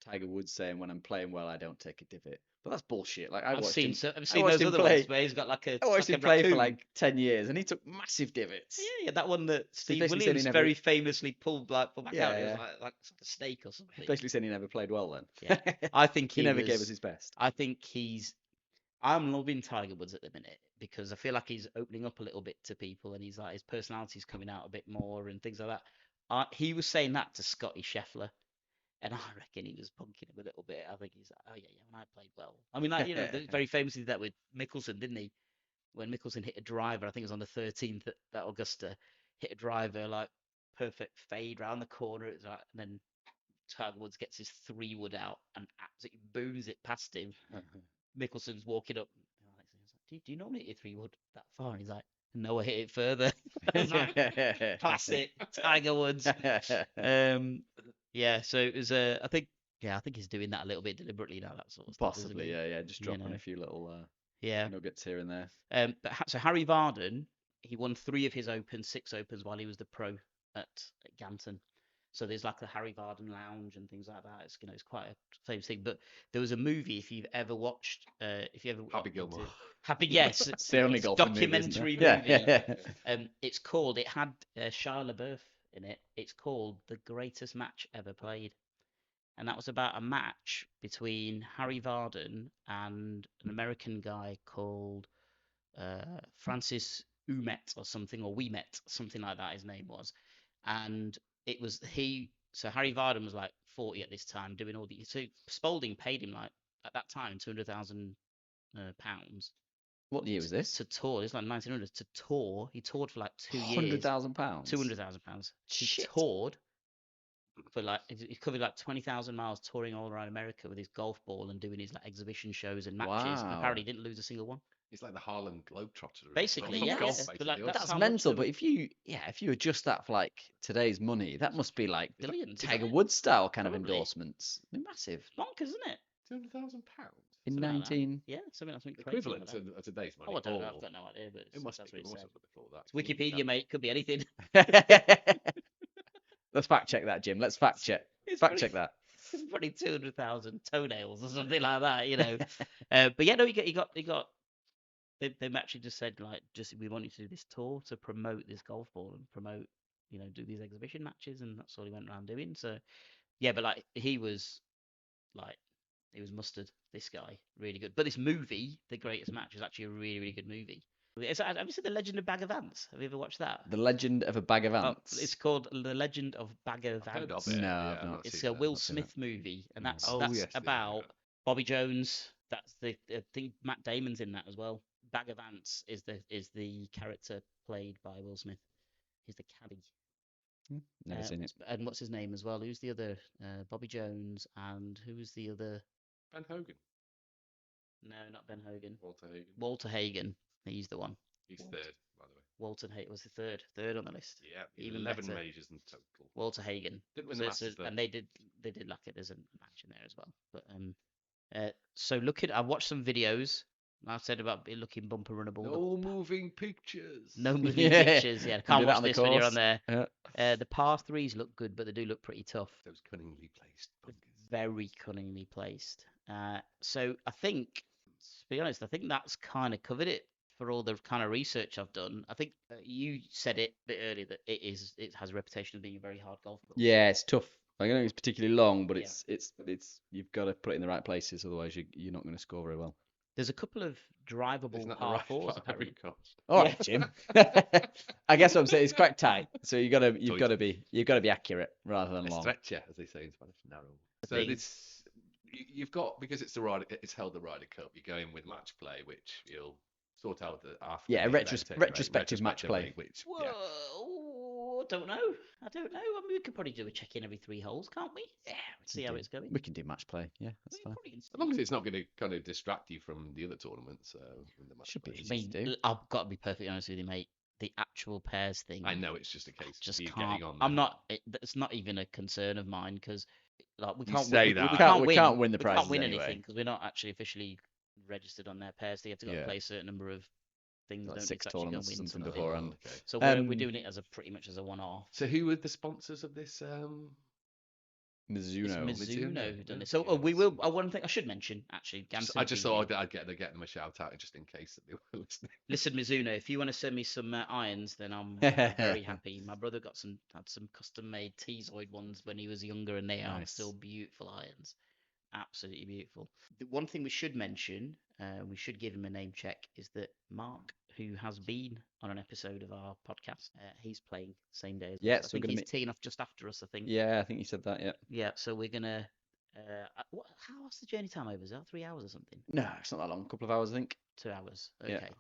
Tiger Woods saying, "When I'm playing well, I don't take a divot." But that's bullshit. Like I've seen I those watched him other play. ones where he's got like a. I watched like him a play for raccoon. like 10 years, and he took massive divots. Yeah, that one that Steve basically said he Williams never- very famously pulled back out. Yeah, It was yeah. like a snake or something. Basically saying he never played well then. Yeah. I think he never gave us his best. I think I'm loving Tiger Woods at the minute because I feel like he's opening up a little bit to people and he's like his personality's coming out a bit more and things like that. He was saying that to Scotty Scheffler, and I reckon he was punking him a little bit. I think he's like, oh yeah, when I played well. I mean, like very famously did that with Mickelson, didn't he? When Mickelson hit a driver, I think it was on the 13th at Augusta, hit a driver like perfect fade round the corner. It's like, and then Tiger Woods gets his 3-wood out and absolutely booms it past him. Mickelson's walking up. Do you normally hit your 3-wood that far? And he's like, no, I hit it further. I was like, classic Tiger Woods. Yeah, so it was. I think he's doing that a little bit deliberately now. That sort of stuff, isn't Possibly, he? yeah, just dropping know. a few little Yeah. nuggets here and there. So Harry Varden, he won 3 of his Opens, 6 Opens while he was the pro at Ganton. So there's like the Harry Varden Lounge and things like that. It's quite a famous thing. But there was a movie, if you've ever watched, Happy Gilmore. Happy, yes, It's the only golfing documentary movie. movie. Yeah. It had Shia LaBeouf in it. It's called The Greatest Match Ever Played. And that was about a match between Harry Varden and an American guy called Francis Ouimet or something, or Ouimet, something like that his name was. And it was so Harry Varden was like 40 at this time doing all the, so Spalding paid him like, at that time, £200,000 What year was this? to tour. It's like 1900s to tour. He toured for like 2 years. £100,000. £200,000. He Shit. toured for like he covered like 20,000 miles touring all around America with his golf ball and doing his like exhibition shows and matches. And Wow. apparently he didn't lose a single one. He's like the Harlem Globetrotter. of Basically, golf, yeah, golf, yeah. But, like, basically. that's That's how much mental. of But a- if you adjust that for like today's money, that must be like Billions, isn't Tiger it? Woods style kind of Probably. endorsements. They're massive. Bonkers, isn't it? £200,000. In Something like that. 19. Yeah, something crazy. Equivalent like that. to today's money. Oh, I don't know. or- I've got no idea, but It must that's be. what it It must said. have before that. It's Wikipedia, mate. Could be anything. Let's fact check that, Jim. Let's fact check. It's Fact pretty- check that. It's probably 200,000 toenails or something like that, you know. But yeah, no, he got. They actually just said like, we want you to do this tour to promote this golf ball and promote, do these exhibition matches, and that's all he went around doing. So yeah, but like he was mustard. This guy, really good. But this movie, The Greatest Match, is actually a really, really good movie. Have you seen The Legend of Bagger Vance? Have you ever watched that? The Legend of a Bag of Oh, Ants. it's called The Legend of Bagger I've heard Vance. of it. No, yeah, I've not It's seen a that. Will I've seen Smith movie, and that's Oh, yes, yeah, about yeah. Bobby Jones. That's I think Matt Damon's in that as well. Bagger Vance is the character played by Will Smith. He's the caddy. Never seen it. And what's his name as well? Who's the other? Bobby Jones, and who was the other? Ben Hogan. No, not Ben Hogan. Walter Hagen. Walter Hagen. He's the one. He's third, by the way. Walter Hagen was the third on the list. Yeah, Even 11 better. majors in total. Walter Hagen. Didn't win So the it's Masters, though. and they did like it. There's a match in there as well. But so I've watched some videos. I said about it looking bumper runnable. No moving pictures. No moving Yeah. pictures. Yeah, do can't that watch on the this when you're course. on there. Yeah. The par threes look good, but they do look pretty tough. Those cunningly placed bunkers. Very cunningly placed. So I think, to be honest, I think that's kind of covered it for all the kind of research I've done. I think you said it a bit earlier that it has a reputation of being a very hard golf course. Yeah, it's tough. I don't think it's particularly long, but Yeah. it's you've got to put it in the right places, otherwise you're not going to score very well. There's a couple of drivable Isn't that the par right fours part of apparently. every course? All right, Jim. I guess what I'm saying it's quite tight, so you've got to be accurate rather than long. Stretcher, as they say in Spanish, narrow. So think- you've got, because it's held the Ryder Cup, you're going with match play, which you'll sort out after. Yeah, the event anyway, retrospective match play. Which, Whoa, yeah. I don't know. I don't know. I mean, we could probably do a check-in every 3 holes, can't we? Yeah. See how it's going. We can do match play. Yeah, that's We fine. probably can As long as it's not going to kind of distract you from the other tournaments. In the match Should be play. easy. I mean, to do. I've got to be perfectly honest with you, mate. The actual pairs thing. I know it's just a case Just of you can't. getting on. I'm there. not. It's not even a concern of mine because, like, we You can't. say win, that. we We can't can't win the We can't prizes win anyway. anything because we're not actually officially registered on their pairs. So you have to go Yeah. play a certain number of things. Like don't 6 you, to actually go tournaments or win something something. beforehand. Okay. So we're Um, doing it as pretty much as a one-off. So who were the sponsors of this? Mizuno. It's Mizuno who done it. yeah, So we yes. will. One thing I should mention actually. Ganton I just Preview. thought I'd get them a shout out just in case that they were listening. Listen, Mizuno, if you want to send me some irons, then I'm very happy. My brother had some custom made Tezoid ones when he was younger, and they are Nice. still beautiful irons. Absolutely beautiful. The one thing we should mention, we should give him a name check, is that Mark, who has been on an episode of our podcast, he's playing same day as Yeah, us. I so we're think gonna he's meet- teeing off just after us, I think. Yeah, I think you said that. Yeah. Yeah, so we're gonna. How's the journey time over? Is that 3 hours or something? No, it's not that long. A couple of hours, I think. 2 hours. Yeah. Okay.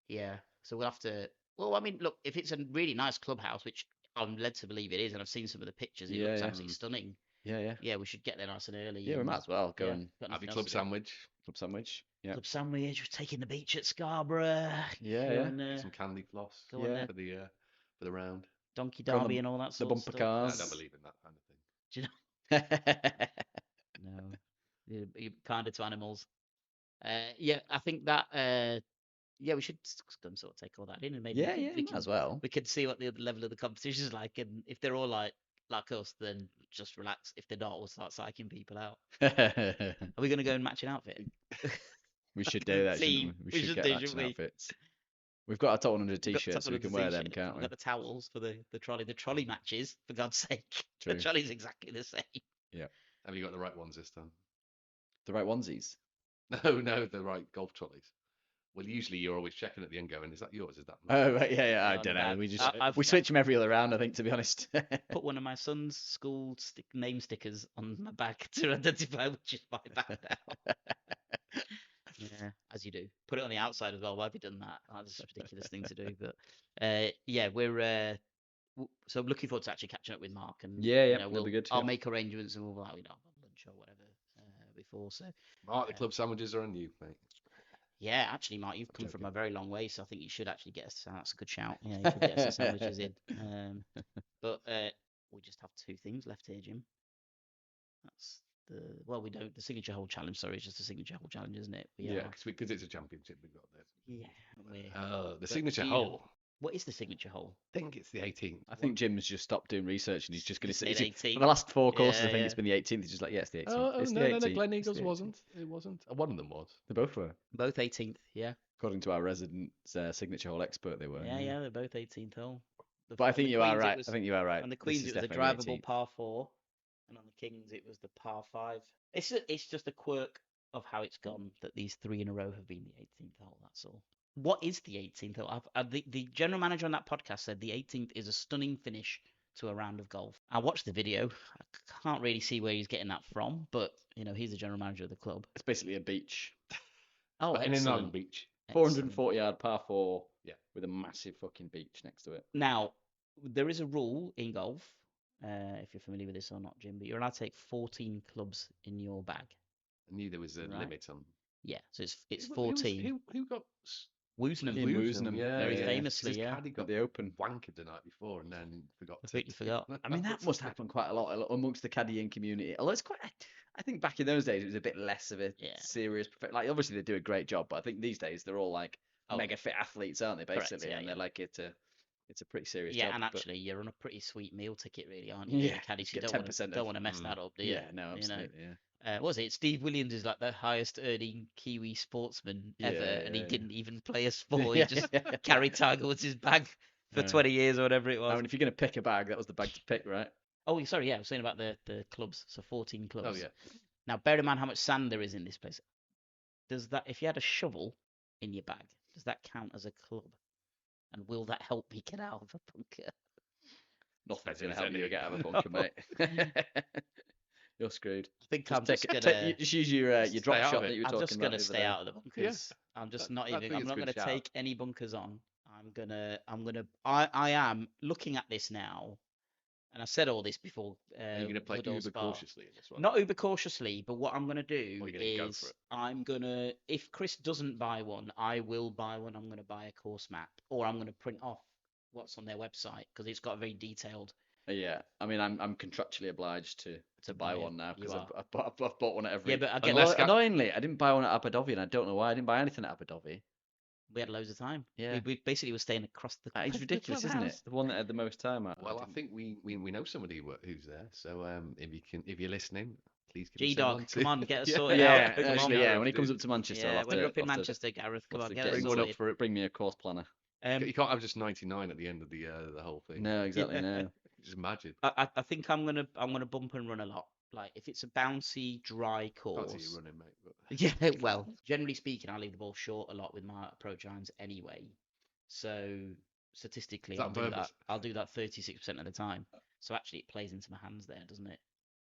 Yeah. So we'll have to. Well, I mean, look, if it's a really nice clubhouse, which I'm led to believe it is, and I've seen some of the pictures, it Yeah, looks yeah. absolutely stunning. Yeah, yeah. Yeah, we should get there nice and early. Yeah, we and- might as well go yeah, and got Have nothing your else club to do. sandwich, club sandwich. Yeah. Club sandwich. We're taking the beach at Scarborough. Yeah, go yeah. and, some candy floss go on Yeah. there. for the round. Donkey Go on Derby and all that The sort of bumper stuff. I cars. don't believe in that kind of thing. Do you know? No. You're kinder to animals. Yeah, I think that. Yeah, we should sort of take all that in and maybe yeah, yeah, we might can as well. we can see what the level of the competition is like, and if they're all like us, then just relax. If they're not, we'll start psyching people out. Are we going to go and match an outfit? We should do that. Team. Shouldn't we? We should should get do, matching shouldn't we? outfits. We've got our top 100 We've got t-shirts, so we top can of the wear them, t-shirts, can't We've we? got the towels for the trolley. The trolley matches, for God's sake. The True. trolley's exactly the same. Have you got the right ones this time? The right onesies. No, the right golf trolleys. Well, usually you're always checking at the end going, is that yours? Is that Oh, right, yeah. I No, don't know. bad. We just I've- we switch them every other round, I think, to be honest. Put one of my son's school name stickers on my bag to identify which is my bag now. Yeah, as you do. Put it on the outside as well. Why have you done that? That's a ridiculous thing to do. But yeah, we're So I'm looking forward to actually catching up with Mark, and Yeah, you know, that'll be good. I'll Yeah. make arrangements, and we'll have lunch or whatever before. So Mark, the club sandwiches are on you, mate. yeah, actually, Mark, you've come from joking. a very long way, so I think you should actually get us. That's a good shout. Yeah, you should get us the sandwiches in. But we just have two things left here, Jim. That's we don't. The signature hole challenge. Sorry, it's just a signature hole challenge, isn't it? We Yeah, are. because it's a championship we've got there. Yeah. The but signature do you know- hole. What is the signature hole? I think it's the 18th. I think Jim's just stopped doing research and he's just going to Just say said for 18th. the last 4 courses. Yeah, I think yeah. it's been the 18th. He's just like, yeah, it's the 18th. Oh, It's the no, 18th. Glen It's Eagles the 18th. wasn't. It wasn't. One of them was. They both were, Both 18th. Yeah. according to our resident signature hole expert. They were. Yeah, they're both 18th hole. But I On think the you are Queens, it right. was- I think you are right. On the This Queens, is it was a definitely drivable 18th. par 4, and on the Kings, it was the par 5. It's just a quirk of how it's gone that these 3 in a row have been the 18th hole. That's all. What is the 18th hole? The general manager on that podcast said the 18th is a stunning finish to a round of golf. I watched the video. I can't really see where he's getting that from, but you know, he's the general manager of the club. It's basically a beach. Oh, But in excellent. Long Beach. Excellent. 440-yard par 4. Yeah. With a massive fucking beach next to it. Now, there is a rule in golf, if you're familiar with this or not, Jim, but you're allowed to take 14 clubs in your bag. I knew there was a Right. limit on. Yeah, so it's Who 14. who got Woosnam, Ian Woosnam, very yeah. famously, His yeah. caddy At got the Open. wankered the night before and then forgot. Completely forgot. I mean, that must happen quite a lot amongst the caddying community. Although it's quite, I think back in those days it was a bit less of a Yeah. serious. Like obviously they do a great job, but I think these days they're all like Oh, mega fit athletes, aren't they? correct, Basically, yeah, and yeah. they're like it's a pretty serious Yeah, job. and but- actually, you're on a pretty sweet meal ticket, really, aren't you? Yeah, being a caddy, so you get don't want 10% to off. don't want to mess that up, do you? yeah, no, You know? absolutely, yeah. What was it? Steve Williams is like the highest earning Kiwi sportsman ever, and he Yeah. didn't even play a sport. Yeah. He just carried Tiger Woods' his bag for Yeah. 20 years or whatever it I was. mean, if you're gonna pick a bag, that was the bag to pick, right? Oh, sorry, yeah, I was saying about the clubs. So 14 clubs. Oh yeah. Now, bear in mind how much sand there is in this place. Does that, if you had a shovel in your bag, does that count as a club? And will that help me get out of a bunker? Nothing's Depends gonna if help it's you any- get out of a bunker, mate. You're screwed. I think Just I'm just take- gonna. just use your Stay drop out shot of that it. you were I'm talking just about gonna over stay there. out of the bunkers. I'm just not I even. think I'm it's not a gonna good shout. take any bunkers on. I am looking at this now, and I said all this before. Are you going to play Woodall uber Spa. cautiously in this one? Not uber cautiously, but what I'm gonna do Or you're gonna go is for it? I'm gonna. If Chris doesn't buy one, I will buy one. I'm gonna buy a course map, or I'm gonna print off what's on their website because it's got a very detailed. Yeah, I mean, I'm contractually obliged to buy buy it. one now You because are. I've bought one at every. Yeah, but I get Unless that. Ga- Annoyingly, I didn't buy one at Abu Dhabi, and I don't know why. I didn't buy anything at Abu Dhabi. We had loads of time. Yeah. We basically were staying across the. It's the ridiculous, isn't it? clubhouse. The one that had the most time out. Well, I think we know somebody who's there. So if you're listening, please give G us Dog, come on, get us Yeah. sorted Yeah, out. Come on. actually, yeah. When he comes up to to Manchester, I'll Yeah, have when to, you're up in I'll have to- Manchester, Gareth, come I'll on, have to get get us him one up sorted. for it. Bring me a course planner. You can't have just 99 at the end of the whole thing. No, exactly. No. Just imagine. I think I'm gonna bump and run a lot. Like if it's a bouncy, dry Can't see you course. running, mate. But... Yeah, well, generally speaking, I leave the ball short a lot with my approach irons anyway. So statistically, Is that I'll do that. purpose? I'll do that 36% of the time. So actually, it plays into my hands there, doesn't it?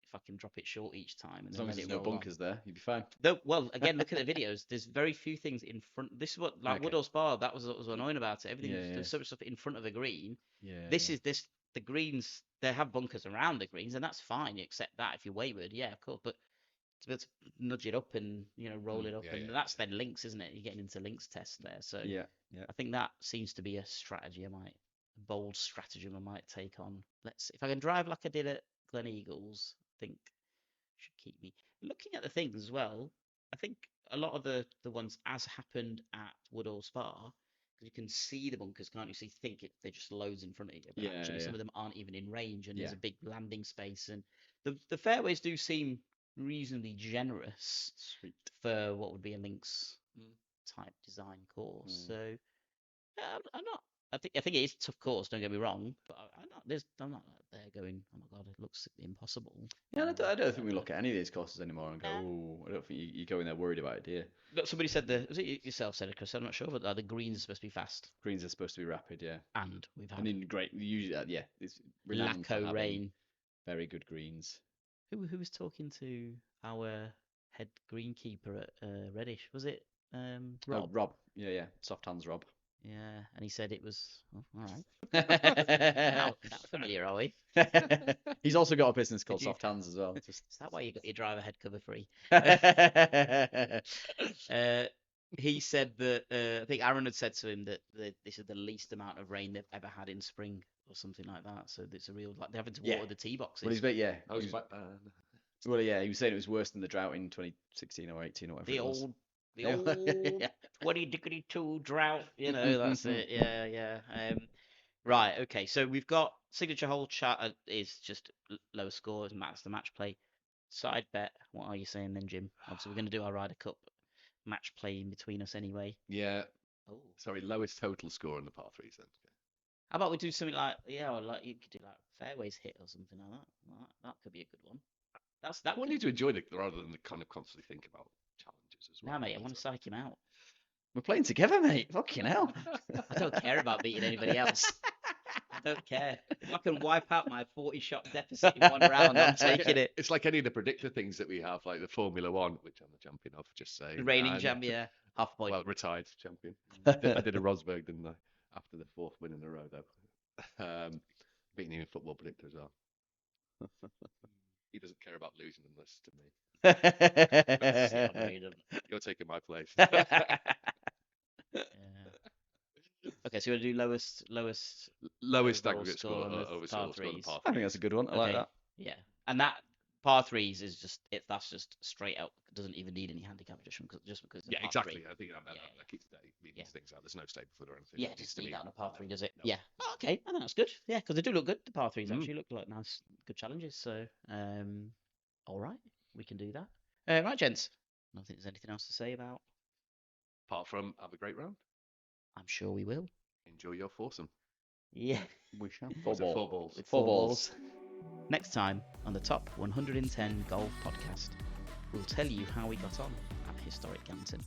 If I can drop it short each time and As then long let as there's it no roll on. bunkers there, you'd be fine. Though, well, again, look at the videos. There's very few things in front. This is what like Okay. Woodall Spa. That was what was annoying about it. Everything Yeah, was yeah. there's so much stuff in front of the green. Yeah. This is the greens. They have bunkers around the greens, and that's fine. You accept that if you're wayward, yeah, of course. But to be able to nudge it up and roll it up, yeah, and yeah. that's then links, isn't it? You're getting into links test there. So Yeah. Yeah. I think that seems to be a strategy a bold stratagem I might take on. If I can drive like I did at Glen Eagles, I think should keep me. Looking at the things as well, I think a lot of the ones as happened at Woodall Spa, because you can see the bunkers, can't you? So you think they're just loads in front of you, but Yeah, actually some yeah. of them aren't even in range, and there's Yeah. a big landing space, and the fairways do seem reasonably generous Sweet. for what would be a links type design course. So I'm not. I think it is a tough course. Don't get me wrong, but I'm not. I'm not there going. Oh my god, it looks impossible. Yeah, I don't think we look at any of these courses anymore and go, oh, I don't think you go in there worried about it, do you? Look, somebody said was it yourself said it, Chris? I'm not sure, but the greens are supposed to be fast, Greens are supposed to be rapid, yeah. and we've had And in great, usually, yeah, it's renowned for Laco having rain. very good greens. Who was talking to our head greenkeeper at Reddish? Was it Oh, Rob? Rob, yeah, soft hands Rob. Yeah, and he said it was all right. He's Not familiar, are we? also got a business called Did you- Soft Hands as well. Just Is that why you got your driver head cover free? yeah, He said that I think Aaron had said to him that this is the least amount of rain they've ever had in spring or something like that. So it's a real like they're having to water Yeah. the tee boxes. well, yeah. I was quite bad. Well, yeah, he was saying it was worse than the drought in 2016 or 18 or whatever the it was. old the Yeah. old 20-2 drought. You know, that's it. Yeah, yeah. Right. Okay. So we've got signature hole chat is just low scores. That's the match play. Side bet. What are you saying then, Jim? Obviously, we're going to do our Ryder Cup match play in between us anyway. Yeah. Oh. Sorry, lowest total score on the par threes then. How about we do something like or like you could do like fairways hit or something like that. That could be a good one. I want you to enjoy it rather than kind of constantly think about challenges as well. Nah, mate, I want to psych him out. We're playing together, mate. Fucking hell. I don't care about beating anybody else. I don't care. If I can wipe out my 40-shot deficit in one round, I'm taking it. It's like any of the predictor things that we have, like the Formula One, which I'm the champion of, just saying. The reigning and- champion, yeah. Half a point. Well, retired champion. I did a Rosberg, didn't I? After the fourth win in a row, though. Beating him in football predictor as well. He doesn't care about losing unless to me. Yeah, no, he doesn't. You're taking my place. Yeah. Okay, so we're gonna do lowest Lowest overall aggregate score score, on the overall par score on the threes. par I think that's a good one. I like Okay. that. Yeah, and that par threes is just that's just straight out. Doesn't even need any handicap adjustment just because it's a Yeah, par exactly. three. I think that Yeah. keeps these Yeah. things out. There's no Stapleford or anything. Yeah, It needs just to leave be- that on a par three, does it? no. Yeah. Oh, okay, I think that's good. Yeah, because they do look good. The par threes Mm. actually look like nice, good challenges. So, all right, we can do that. Right, gents. I don't think there's anything else to say about. Apart from have a great round. I'm sure we will. Enjoy your foursome. Yeah. We shall. Or is it four balls? With Four balls. Next time on the Top 110 Golf Podcast, we'll tell you how we got on at historic Ganton.